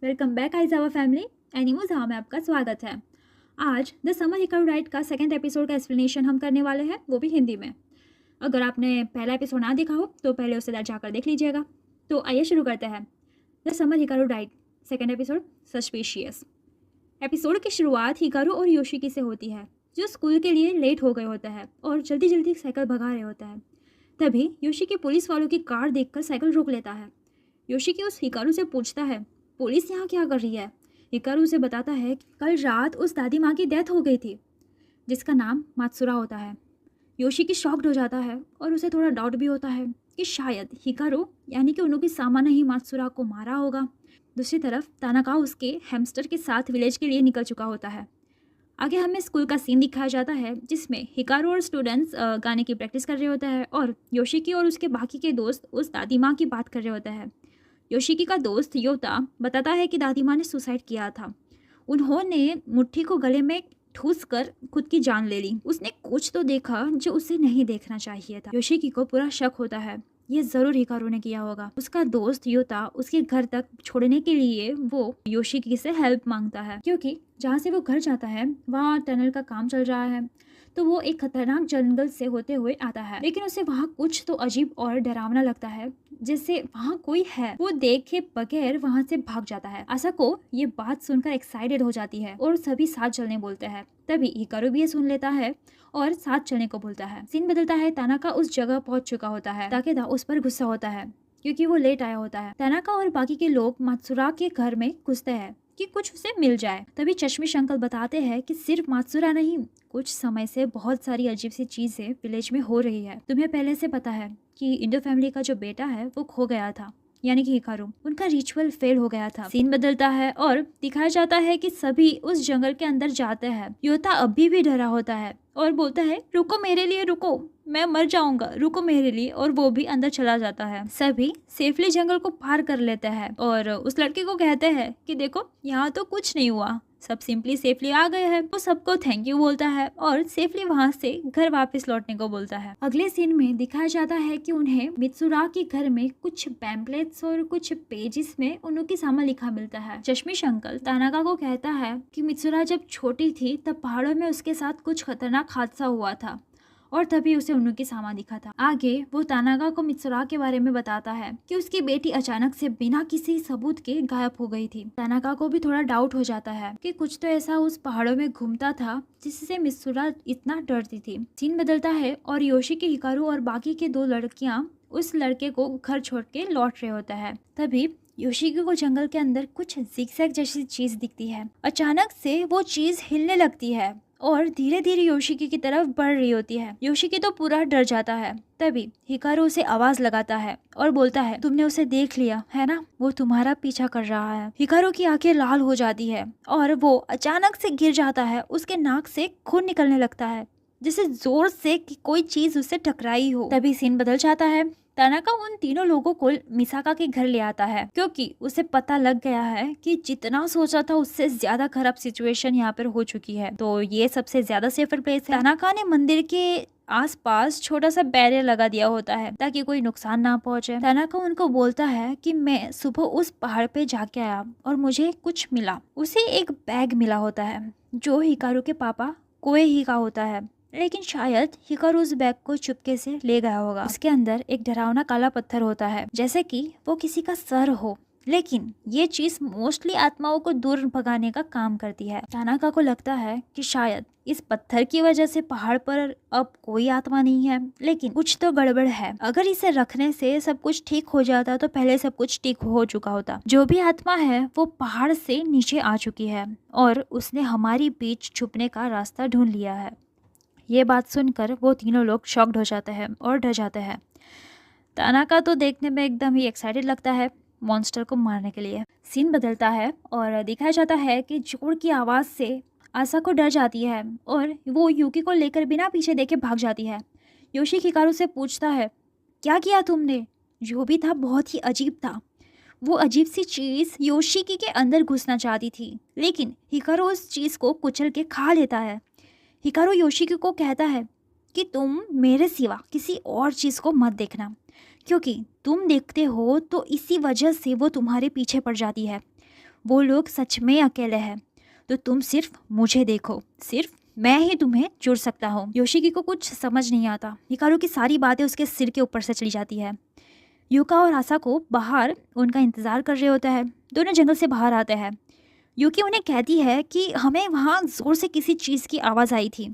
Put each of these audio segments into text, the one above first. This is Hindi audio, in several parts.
Welcome back Aizawa family. Animoza में आपका स्वागत है। आज द समर हिकारू राइड का सेकंड एपिसोड का एक्सप्लेनेशन हम करने वाले हैं, वो भी हिंदी में। अगर आपने पहला एपिसोड ना देखा हो तो पहले उसे जाकर देख लीजिएगा। तो आइए शुरू करते हैं। The summer Hikaru ride second episode, suspicious. Episode की शुरुआत हिकारू और योशिकी से होती है, जो स्कूल के लिए लेट हो गए होता है और जल्दी जल्दी साइकिल भगा रहे होता है। तभी योशिकी पुलिस वालों की कार देखकर साइकिल रोक लेता है। योशिकी उस हिकारू से पूछता है, पुलिस यहाँ क्या कर रही है? हिकारू उसे बताता है कि कल रात उस दादी माँ की डेथ हो गई थी, जिसका नाम मात्सुरा होता है। योशिकी शॉक्ड हो जाता है और उसे थोड़ा डाउट भी होता है कि शायद हिकारू यानी कि उन्होंने सामान्य ही मात्सुरा को मारा होगा। दूसरी तरफ तानाका उसके हैमस्टर के साथ विलेज के लिए निकल चुका होता है। आगे हमें स्कूल का सीन दिखाया जाता है, जिसमें हिकारू और स्टूडेंट्स गाने की प्रैक्टिस कर रहे होते हैं और योशिकी और उसके बाकी के दोस्त उस दादी माँ की बात कर रहे होते हैं। योशिकी का दोस्त योता बताता है कि दादी माँ ने सुसाइड किया था। उन्होंने मुट्ठी को गले में ठूस कर खुद की जान ले ली। उसने कुछ तो देखा जो उसे नहीं देखना चाहिए था। योशिकी को पूरा शक होता है, ये जरूर हिकारू ने किया होगा। उसका दोस्त योता उसके घर तक छोड़ने के लिए वो योशिकी से हेल्प मांगता है, क्योंकि जहाँ से वो घर जाता है वहाँ टनल का काम चल रहा है। तो वो एक खतरनाक जंगल से होते हुए आता है, लेकिन उसे वहाँ कुछ तो अजीब और डरावना लगता है, जैसे वहाँ कोई है। वो देखे बगैर वहाँ से भाग जाता है। आसाको ये बात सुनकर एक्साइटेड हो जाती है और सभी साथ चलने बोलते हैं। तभी हिकारू भी ये सुन लेता है और साथ चलने को बोलता है। सीन बदलता है, तानाका उस जगह पहुंच चुका होता है। ताकेदा उस पर गुस्सा होता है क्योंकि वो लेट आया होता है। तानाका और बाकी के लोग मात्सुरा के घर में घुसते हैं कि कुछ उसे मिल जाए। तभी चश्मिश अंकल बताते हैं कि सिर्फ मात्सुरा नहीं, कुछ समय से बहुत सारी अजीब सी चीजें विलेज में हो रही है। तुम्हें पहले से पता है कि इंडो फैमिली का जो बेटा है वो खो गया था, यानी कि हिकारू। उनका रिचुअल फेल हो गया था। सीन बदलता है और दिखाया जाता है कि सभी उस जंगल के अंदर जाते हैं। योता अभी भी डरा होता है और बोलता है, रुको मेरे लिए, रुको, मैं मर जाऊंगा, रुको मेरे लिए। और वो भी अंदर चला जाता है। सभी सेफली जंगल को पार कर लेते हैं और उस लड़के को कहते हैं कि देखो यहाँ तो कुछ नहीं हुआ, सब सिंपली सेफली आ गए हैं। वो सबको थैंक यू बोलता है और सेफली वहाँ से घर वापस लौटने को बोलता है। अगले सीन में दिखाया जाता है कि उन्हें मित्सुरा के घर में कुछ पैम्पलेट्स और कुछ पेजेस में उनकी सामान लिखा मिलता है। चश्मिश अंकल तानाका को कहता है कि मित्सुरा जब छोटी थी तब पहाड़ों में उसके साथ कुछ खतरनाक हादसा हुआ था और तभी उसे उनकी सामान दिखा था। आगे वो तानाका को मित्सुरा के बारे में बताता है कि उसकी बेटी अचानक से बिना किसी सबूत के गायब हो गई थी। तानाका को भी थोड़ा डाउट हो जाता है कि कुछ तो ऐसा उस पहाड़ों में घूमता था जिससे मित्सुरा इतना डरती थी। सीन बदलता है और योशिकी, हिकारू और बाकी के दो लड़कियां उस लड़के को घर छोड़ के लौट रहे होता है। तभी योशिकी को जंगल के अंदर कुछ जिगजैग जैसी चीज दिखती है। अचानक से वो चीज हिलने लगती है और धीरे धीरे योशिकी की तरफ बढ़ रही होती है। योशिकी तो पूरा डर जाता है। तभी हिकारू उसे आवाज लगाता है और बोलता है, तुमने उसे देख लिया है ना, वो तुम्हारा पीछा कर रहा है। हिकारू की आंखें लाल हो जाती है और वो अचानक से गिर जाता है। उसके नाक से खून निकलने लगता है, जैसे जोर से कि कोई चीज उससे टकराई हो। तभी सीन बदल जाता है। तानाका उन तीनों लोगों को मिसाका के घर ले आता है, क्योंकि उसे पता लग गया है कि जितना सोचा था उससे ज्यादा खराब सिचुएशन यहाँ पर हो चुकी है। तो ये सबसे ज्यादा सेफर प्लेस है। तानाका ने मंदिर के आसपास छोटा सा बैरियर लगा दिया होता है ताकि कोई नुकसान ना पहुंचे। तानाका उनको बोलता है कि मैं सुबह उस पहाड़ पे जाके आया और मुझे कुछ मिला। उसे एक बैग मिला होता है जो हिकारू के पापा कोएही का होता है, लेकिन शायद हिकारू उस बैग को चुपके से ले गया होगा। उसके अंदर एक डरावना काला पत्थर होता है, जैसे कि वो किसी का सर हो, लेकिन ये चीज मोस्टली आत्माओं को दूर भगाने का काम करती है। तानाका को लगता है कि शायद इस पत्थर की वजह से पहाड़ पर अब कोई आत्मा नहीं है, लेकिन कुछ तो गड़बड़ है। अगर इसे रखने से सब कुछ ठीक हो जाता तो पहले सब कुछ ठीक हो चुका होता। जो भी आत्मा है वो पहाड़ से नीचे आ चुकी है और उसने हमारी बीच छुपने का रास्ता ढूंढ लिया है। ये बात सुनकर वो तीनों लोग शॉक्ड हो जाते हैं और डर जाते हैं। तानाका तो देखने में एकदम ही एक्साइटेड लगता है मॉन्स्टर को मारने के लिए। सीन बदलता है और दिखाया जाता है कि जोर की आवाज़ से आसाको डर जाती है और वो यूकी को लेकर बिना पीछे देखे भाग जाती है। योशिकी हिकारू से पूछता है, क्या किया तुमने? जो भी था बहुत ही अजीब था। वो अजीब सी चीज़ योशिकी के अंदर घुसना चाहती थी, लेकिन हिकारू उस चीज़ को कुचल के खा लेता है। हिकारू योशिकी को कहता है कि तुम मेरे सिवा किसी और चीज़ को मत देखना, क्योंकि तुम देखते हो तो इसी वजह से वो तुम्हारे पीछे पड़ जाती है। वो लोग सच में अकेले हैं, तो तुम सिर्फ मुझे देखो, सिर्फ मैं ही तुम्हें जुड़ सकता हूँ। योशिकी को कुछ समझ नहीं आता। हिकारू की सारी बातें उसके सिर के ऊपर से चली जाती है। यूका और आसाको बाहर उनका इंतज़ार कर रहे होते हैं। दोनों जंगल से बाहर आते हैं। यूकी उन्हें कहती है कि हमें वहाँ ज़ोर से किसी चीज़ की आवाज़ आई थी,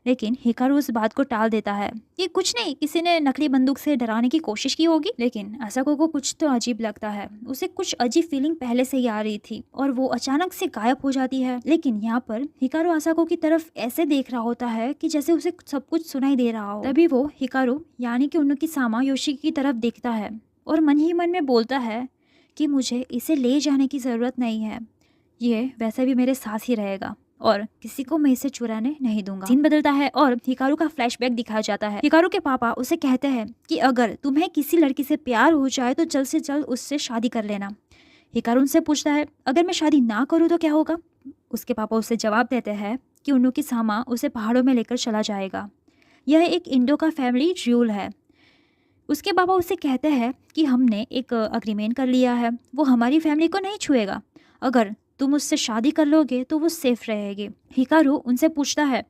लेकिन हिकारू उस बात को टाल देता है कि कुछ नहीं, किसी ने नकली बंदूक से डराने की कोशिश की होगी। लेकिन आसाको को कुछ तो अजीब लगता है। उसे कुछ अजीब फीलिंग पहले से ही आ रही थी और वो अचानक से गायब हो जाती है। लेकिन यहाँ पर हिकारू आसाको की तरफ ऐसे देख रहा होता है कि जैसे उसे सब कुछ सुनाई दे रहा हो। तभी वो हिकारू यानी कि उन्नोकी सामा योशिकी की तरफ देखता है और मन ही मन में बोलता है कि मुझे इसे ले जाने की ज़रूरत नहीं है, ये वैसे भी मेरे साथ ही रहेगा और किसी को मैं इसे चुराने नहीं दूंगा। सीन बदलता है और हिकारू का फ्लैशबैक दिखाया जाता है। हिकारू के पापा उसे कहते हैं कि अगर तुम्हें किसी लड़की से प्यार हो जाए तो जल्द से जल्द उससे शादी कर लेना। हिकारू उनसे पूछता है अगर मैं शादी ना करूँ तो क्या होगा। उसके पापा उसे जवाब देते हैं कि उन्नोकी सामा उसे पहाड़ों में लेकर चला जाएगा। यह एक इंडो का फैमिली रूल है। उसके पापा उसे कहते हैं कि हमने एक अग्रीमेंट कर लिया है, वो हमारी फैमिली को नहीं छुएगा। अगर तुम उससे शादी कर लोगे तो वो सेफ रहेगी। हिकारू उनसे पूछता है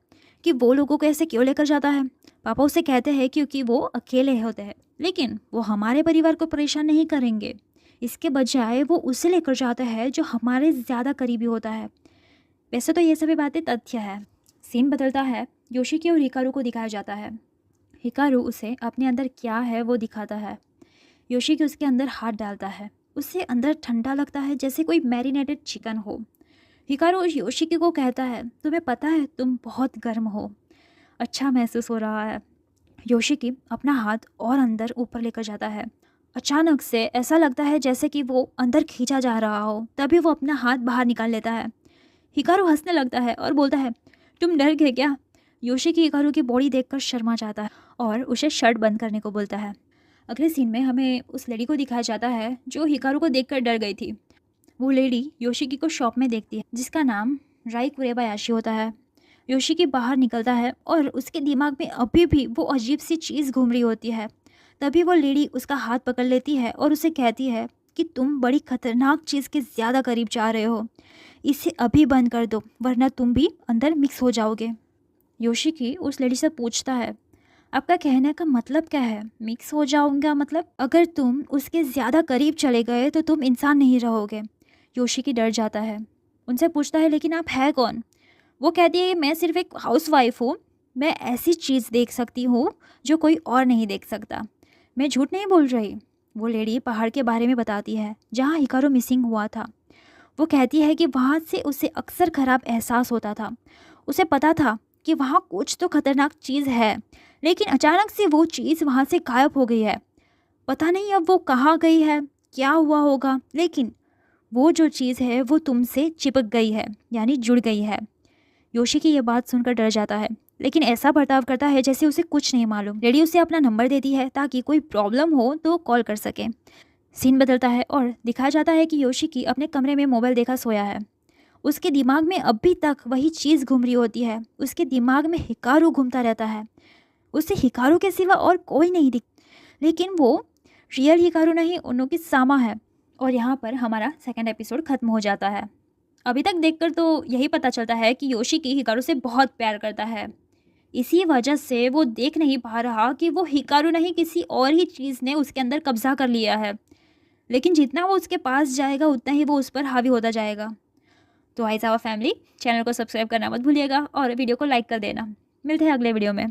कि वो लोगों को ऐसे क्यों लेकर जाता है। पापा उसे कहते हैं क्योंकि वो अकेले होते हैं, लेकिन वो हमारे परिवार को परेशान नहीं करेंगे। इसके बजाय वो उसे लेकर जाता है जो हमारे ज़्यादा करीबी होता है। वैसे तो ये सभी बातें तथ्य है। सीन बदलता है। योशिकी और हिकारू को दिखाया जाता है। हिकारू उसे अपने अंदर क्या है वो दिखाता है। योशिकी उसके अंदर हाथ डालता है। उसे अंदर ठंडा लगता है जैसे कोई मैरिनेटेड चिकन हो। हिकारू योशिकी को कहता है तुम्हें पता है तुम बहुत गर्म हो, अच्छा महसूस हो रहा है। योशिकी अपना हाथ और अंदर ऊपर लेकर जाता है। अचानक से ऐसा लगता है जैसे कि वो अंदर खींचा जा रहा हो। तभी वो अपना हाथ बाहर निकाल लेता है। हिकारू हंसने लगता है और बोलता है तुम डर गए क्या। योशिकी हिकारू की बॉडी देखकर शर्मा जाता है और उसे शर्ट बंद करने को बोलता है। अगले सीन में हमें उस लेडी को दिखाया जाता है जो हिकारू को देखकर डर गई थी। वो लेडी योशिकी को शॉप में देखती है जिसका नाम राई कुरेबायाशी होता है। योशिकी बाहर निकलता है और उसके दिमाग में अभी भी वो अजीब सी चीज़ घूम रही होती है। तभी वो लेडी उसका हाथ पकड़ लेती है और उसे कहती है कि तुम बड़ी खतरनाक चीज़ के ज़्यादा करीब जा रहे हो, इसे अभी बंद कर दो वरना तुम भी अंदर मिक्स हो जाओगे। योशिकी उस लेडी से पूछता है आपका कहने का मतलब क्या है, मिक्स हो जाऊंगा मतलब? अगर तुम उसके ज़्यादा करीब चले गए तो तुम इंसान नहीं रहोगे। योशिकी डर जाता है। उनसे पूछता है लेकिन आप है कौन। वो कहती है मैं सिर्फ एक हाउसवाइफ हूँ, मैं ऐसी चीज़ देख सकती हूँ जो कोई और नहीं देख सकता, मैं झूठ नहीं बोल रही। वो लेडी पहाड़ के बारे में बताती है जहाँ हिकारू मिसिंग हुआ था। वो कहती है कि वहाँ से उसे अक्सर ख़राब एहसास होता था। उसे पता था कि वहाँ कुछ तो खतरनाक चीज़ है, लेकिन अचानक से वो चीज़ वहाँ से गायब हो गई है। पता नहीं अब वो कहाँ गई है, क्या हुआ होगा, लेकिन वो जो चीज़ है वो तुमसे चिपक गई है, यानी जुड़ गई है। योशिकी ये बात सुनकर डर जाता है, लेकिन ऐसा बर्ताव करता है जैसे उसे कुछ नहीं मालूम। लेडी उसे अपना नंबर देती है ताकि कोई प्रॉब्लम हो तो कॉल कर सके। सीन बदलता है और दिखाया जाता है कि योशिकी अपने कमरे में मोबाइल देखा सोया है। उसके दिमाग में अभी तक वही चीज़ घूम रही होती है। उसके दिमाग में हिकारू घूमता रहता है। उसे हिकारू के सिवा और कोई नहीं दिख, लेकिन वो रियल हिकारू नहीं, उन्नोकी सामा है। और यहाँ पर हमारा सेकंड एपिसोड खत्म हो जाता है। अभी तक देखकर तो यही पता चलता है कि योशिकी हिकारू से बहुत प्यार करता है। इसी वजह से वो देख नहीं पा रहा कि वो हिकारू नहीं किसी और ही चीज़ ने उसके अंदर कब्जा कर लिया है। लेकिन जितना वो उसके पास जाएगा उतना ही वो उस पर हावी होता जाएगा। तो आइज़ आवर फैमिली, चैनल को सब्सक्राइब करना मत भूलिएगा और वीडियो को लाइक कर देना। मिलते हैं अगले वीडियो में।